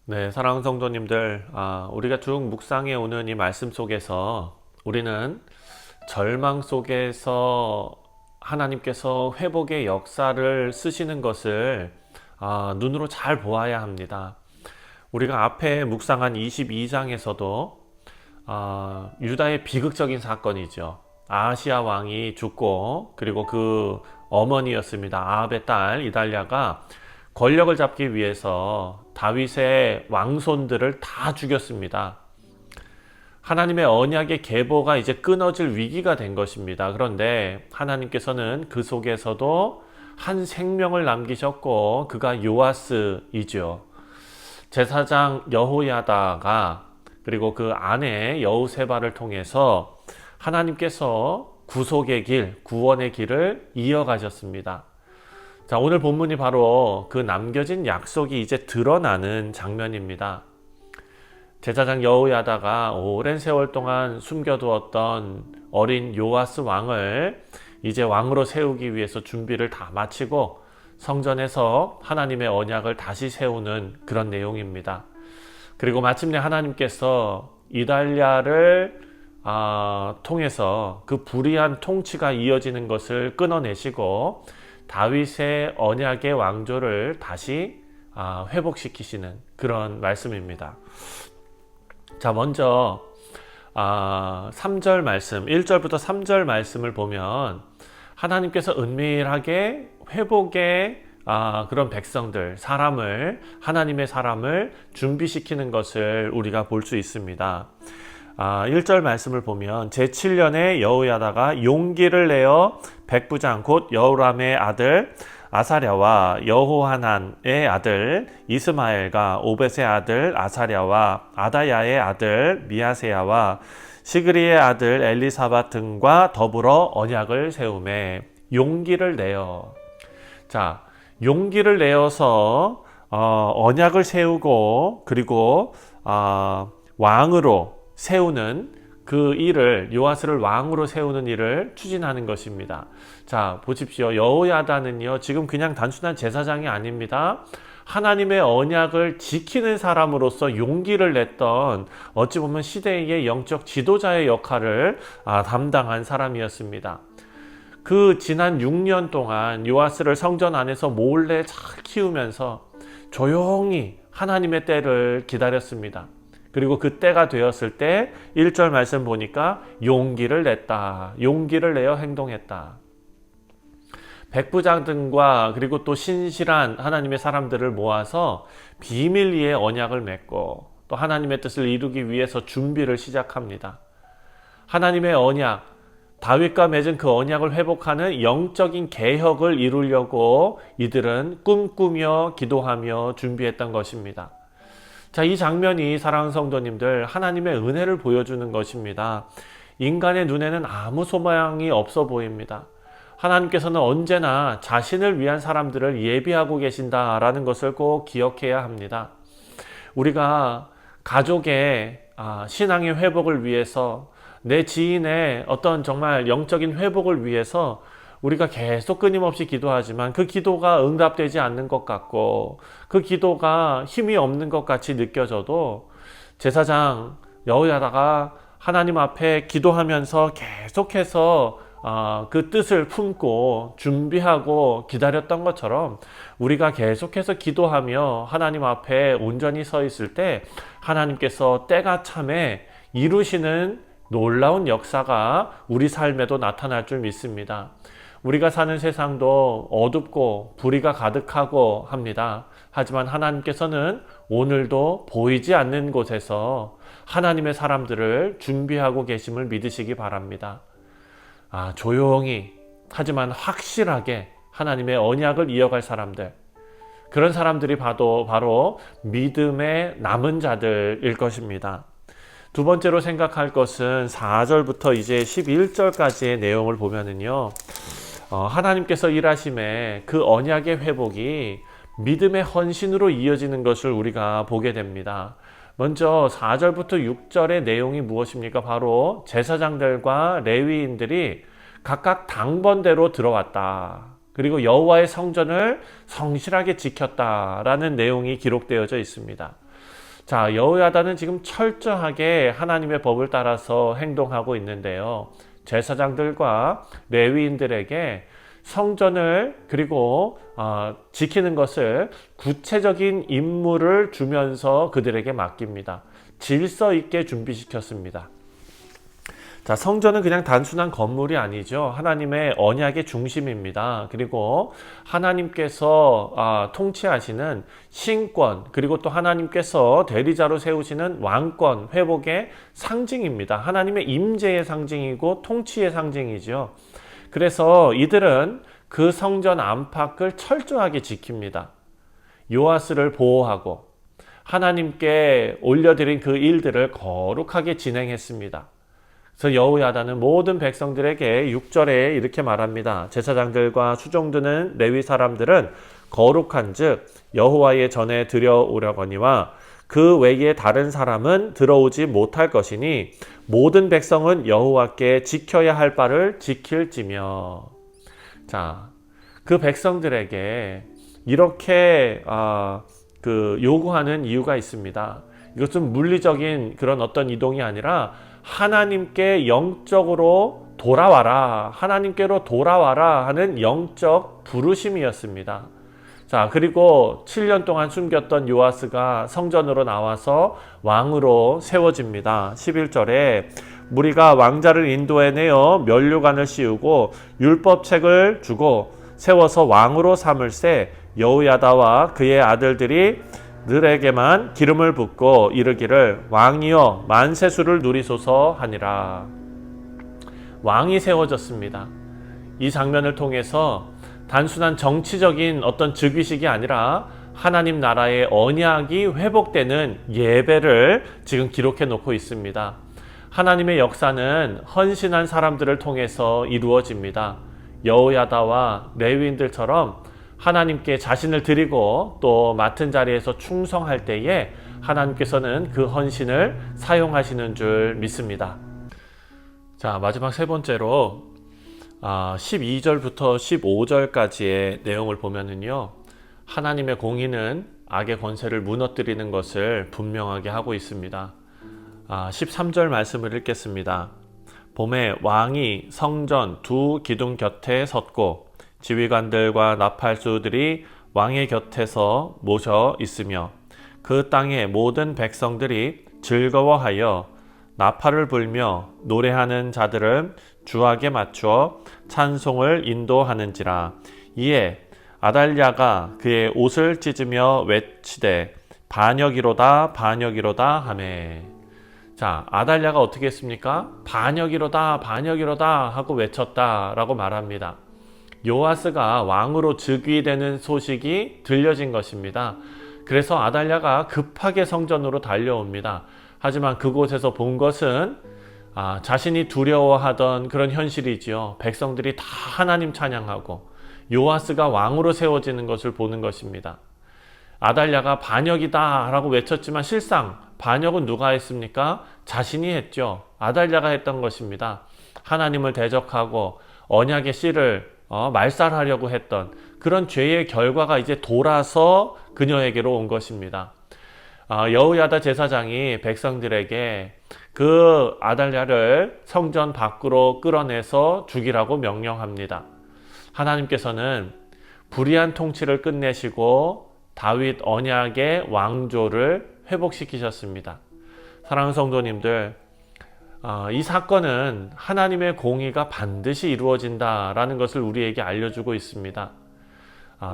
네, 사랑하는 성도님들, 우리가 쭉 묵상해 오는 이 말씀 속에서 우리는 절망 속에서 하나님께서 회복의 역사를 쓰시는 것을 눈으로 잘 보아야 합니다. 우리가 앞에 묵상한 22장에서도 유다의 비극적인 사건이죠. 아하시아 왕이 죽고 그리고 그 어머니였습니다. 아합의 딸 이달랴가 권력을 잡기 위해서 다윗의 왕손들을 다 죽였습니다. 하나님의 언약의 계보가 이제 끊어질 위기가 된 것입니다. 그런데 하나님께서는 그 속에서도 한 생명을 남기셨고 그가 요아스이죠. 제사장 여호야다가 그리고 그 아내 여우세바를 통해서 하나님께서 구속의 길, 구원의 길을 이어가셨습니다. 자, 오늘 본문이 바로 그 남겨진 약속이 이제 드러나는 장면입니다. 제사장 여호야다가 오랜 세월 동안 숨겨두었던 어린 요아스 왕을 이제 왕으로 세우기 위해서 준비를 다 마치고 성전에서 하나님의 언약을 다시 세우는 그런 내용입니다. 그리고 마침내 하나님께서 이달랴를 통해서 그 불의한 통치가 이어지는 것을 끊어내시고 다윗의 언약의 왕조를 다시 회복시키시는 그런 말씀입니다. 자, 먼저 3절 말씀, 1절부터 3절 말씀을 보면 하나님께서 은밀하게 회복의 그런 백성들, 하나님의 사람을 준비시키는 것을 우리가 볼 수 있습니다. 1절 말씀을 보면 제7년에 여호야다가 용기를 내어 백부장 곧 여호람의 아들 아사랴와 여호하난의 아들 이스마엘과 오벳의 아들 아사랴와 아다야의 아들 미야세야와 시그리의 아들 엘리사밧 등과 더불어 언약을 세우매 용기를 내어. 자, 용기를 내어서 언약을 세우고 그리고 왕으로 세우는 그 일을, 요아스를 왕으로 세우는 일을 추진하는 것입니다. 자, 보십시오. 여호야다는요, 지금 그냥 단순한 제사장이 아닙니다. 하나님의 언약을 지키는 사람으로서 용기를 냈던 어찌 보면 시대의 영적 지도자의 역할을 담당한 사람이었습니다. 그 지난 6년 동안 요아스를 성전 안에서 몰래 잘 키우면서 조용히 하나님의 때를 기다렸습니다. 그리고 그 때가 되었을 때 1절 말씀 보니까 용기를 냈다. 용기를 내어 행동했다. 백부장 등과 그리고 또 신실한 하나님의 사람들을 모아서 비밀리에 언약을 맺고 또 하나님의 뜻을 이루기 위해서 준비를 시작합니다. 하나님의 언약, 다윗과 맺은 그 언약을 회복하는 영적인 개혁을 이루려고 이들은 꿈꾸며 기도하며 준비했던 것입니다. 자, 이 장면이 사랑하는 성도님들, 하나님의 은혜를 보여주는 것입니다. 인간의 눈에는 아무 소망이 없어 보입니다. 하나님께서는 언제나 자신을 위한 사람들을 예비하고 계신다라는 것을 꼭 기억해야 합니다. 우리가 가족의 신앙의 회복을 위해서, 내 지인의 어떤 정말 영적인 회복을 위해서 우리가 계속 끊임없이 기도하지만 그 기도가 응답되지 않는 것 같고 그 기도가 힘이 없는 것 같이 느껴져도 제사장 여호야다가 하나님 앞에 기도하면서 계속해서 그 뜻을 품고 준비하고 기다렸던 것처럼 우리가 계속해서 기도하며 하나님 앞에 온전히 서 있을 때 하나님께서 때가 참에 이루시는 놀라운 역사가 우리 삶에도 나타날 줄 믿습니다. 우리가 사는 세상도 어둡고 불의가 가득하고 합니다. 하지만 하나님께서는 오늘도 보이지 않는 곳에서 하나님의 사람들을 준비하고 계심을 믿으시기 바랍니다. 조용히 하지만 확실하게 하나님의 언약을 이어갈 사람들, 그런 사람들이 바로 믿음의 남은 자들일 것입니다. 두 번째로 생각할 것은 4절부터 이제 11절까지의 내용을 보면은요, 하나님께서 일하심에 그 언약의 회복이 믿음의 헌신으로 이어지는 것을 우리가 보게 됩니다. 먼저 4절부터 6절의 내용이 무엇입니까? 바로 제사장들과 레위인들이 각각 당번대로 들어왔다. 그리고 여호와의 성전을 성실하게 지켰다라는 내용이 기록되어져 있습니다. 자, 여호야다는 지금 철저하게 하나님의 법을 따라서 행동하고 있는데요. 제사장들과 레위인들에게 성전을 그리고 지키는 것을 구체적인 임무를 주면서 그들에게 맡깁니다. 질서 있게 준비시켰습니다. 자, 성전은 그냥 단순한 건물이 아니죠. 하나님의 언약의 중심입니다. 그리고 하나님께서 통치하시는 신권, 그리고 또 하나님께서 대리자로 세우시는 왕권, 회복의 상징입니다. 하나님의 임재의 상징이고 통치의 상징이죠. 그래서 이들은 그 성전 안팎을 철저하게 지킵니다. 요아스를 보호하고 하나님께 올려드린 그 일들을 거룩하게 진행했습니다. 그래서 여호야다는 모든 백성들에게 6절에 이렇게 말합니다. 제사장들과 수종드는 레위 사람들은 거룩한 즉 여호와의 전에 들여오려거니와 그 외에 다른 사람은 들어오지 못할 것이니 모든 백성은 여호와께 지켜야 할 바를 지킬지며. 자, 그 백성들에게 이렇게 요구하는 이유가 있습니다. 이것은 물리적인 그런 어떤 이동이 아니라 하나님께 영적으로 돌아와라, 하나님께로 돌아와라 하는 영적 부르심이었습니다. 자, 그리고 7년 동안 숨겼던 요아스가 성전으로 나와서 왕으로 세워집니다. 11절에 무리가 왕자를 인도해내어 면류관을 씌우고 율법책을 주고 세워서 왕으로 삼을세 여호야다와 그의 아들들이 늘에게만 기름을 붓고 이르기를 왕이여 만세수를 누리소서 하니라. 왕이 세워졌습니다. 이 장면을 통해서 단순한 정치적인 어떤 즉위식이 아니라 하나님 나라의 언약이 회복되는 예배를 지금 기록해 놓고 있습니다. 하나님의 역사는 헌신한 사람들을 통해서 이루어집니다. 여호야다와 레위인들처럼 하나님께 자신을 드리고 또 맡은 자리에서 충성할 때에 하나님께서는 그 헌신을 사용하시는 줄 믿습니다. 자, 마지막 세 번째로 12절부터 15절까지의 내용을 보면은요, 하나님의 공의는 악의 권세를 무너뜨리는 것을 분명하게 하고 있습니다. 13절 말씀을 읽겠습니다. 봄에 왕이 성전 두 기둥 곁에 섰고 지휘관들과 나팔수들이 왕의 곁에서 모셔 있으며 그 땅의 모든 백성들이 즐거워하여 나팔을 불며 노래하는 자들은 주악에 맞추어 찬송을 인도하는지라. 이에 아달랴가 그의 옷을 찢으며 외치되 반역이로다 반역이로다 하매. 자, 아달랴가 어떻게 했습니까? 반역이로다 반역이로다 하고 외쳤다라고 말합니다. 요아스가 왕으로 즉위되는 소식이 들려진 것입니다. 그래서 아달랴가 급하게 성전으로 달려옵니다. 하지만 그곳에서 본 것은 자신이 두려워하던 그런 현실이지요. 백성들이 다 하나님 찬양하고 요아스가 왕으로 세워지는 것을 보는 것입니다. 아달랴가 반역이다 라고 외쳤지만 실상 반역은 누가 했습니까? 자신이 했죠. 아달랴가 했던 것입니다. 하나님을 대적하고 언약의 씨를 말살하려고 했던 그런 죄의 결과가 이제 돌아서 그녀에게로 온 것입니다. 여호야다 제사장이 백성들에게 그 아달랴를 성전 밖으로 끌어내서 죽이라고 명령합니다. 하나님께서는 불의한 통치를 끝내시고 다윗 언약의 왕조를 회복시키셨습니다. 사랑하는 성도님들, 이 사건은 하나님의 공의가 반드시 이루어진다라는 것을 우리에게 알려주고 있습니다.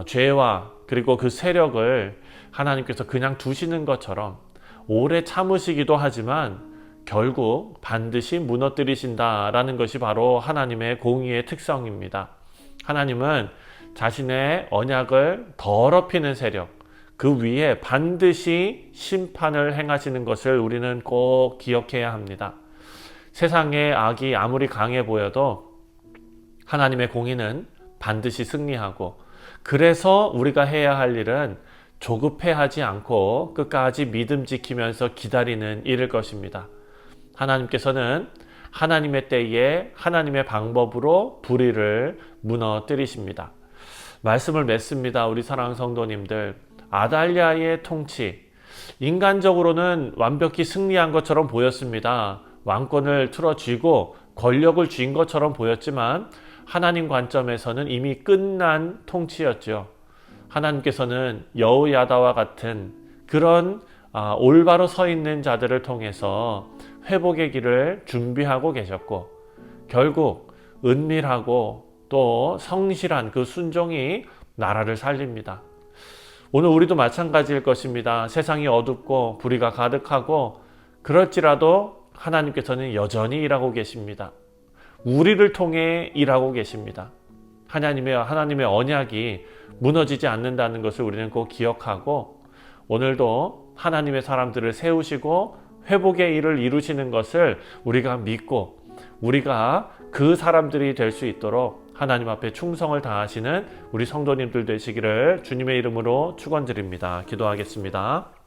죄와 그리고 그 세력을 하나님께서 그냥 두시는 것처럼 오래 참으시기도 하지만 결국 반드시 무너뜨리신다라는 것이 바로 하나님의 공의의 특성입니다. 하나님은 자신의 언약을 더럽히는 세력, 그 위에 반드시 심판을 행하시는 것을 우리는 꼭 기억해야 합니다. 세상의 악이 아무리 강해 보여도 하나님의 공의는 반드시 승리하고, 그래서 우리가 해야 할 일은 조급해하지 않고 끝까지 믿음 지키면서 기다리는 일일 것입니다. 하나님께서는 하나님의 때에 하나님의 방법으로 불의를 무너뜨리십니다. 말씀을 맺습니다. 우리 사랑하는 성도님들, 아달랴의 통치, 인간적으로는 완벽히 승리한 것처럼 보였습니다. 왕권을 틀어쥐고 권력을 쥔 것처럼 보였지만 하나님 관점에서는 이미 끝난 통치였죠. 하나님께서는 여호야다와 같은 그런 올바로 서 있는 자들을 통해서 회복의 길을 준비하고 계셨고, 결국 은밀하고 또 성실한 그 순종이 나라를 살립니다. 오늘 우리도 마찬가지일 것입니다. 세상이 어둡고 불의가 가득하고 그럴지라도 하나님께서는 여전히 일하고 계십니다. 우리를 통해 일하고 계십니다. 하나님의 언약이 무너지지 않는다는 것을 우리는 꼭 기억하고, 오늘도 하나님의 사람들을 세우시고 회복의 일을 이루시는 것을 우리가 믿고 우리가 그 사람들이 될 수 있도록 하나님 앞에 충성을 다하시는 우리 성도님들 되시기를 주님의 이름으로 축원드립니다. 기도하겠습니다.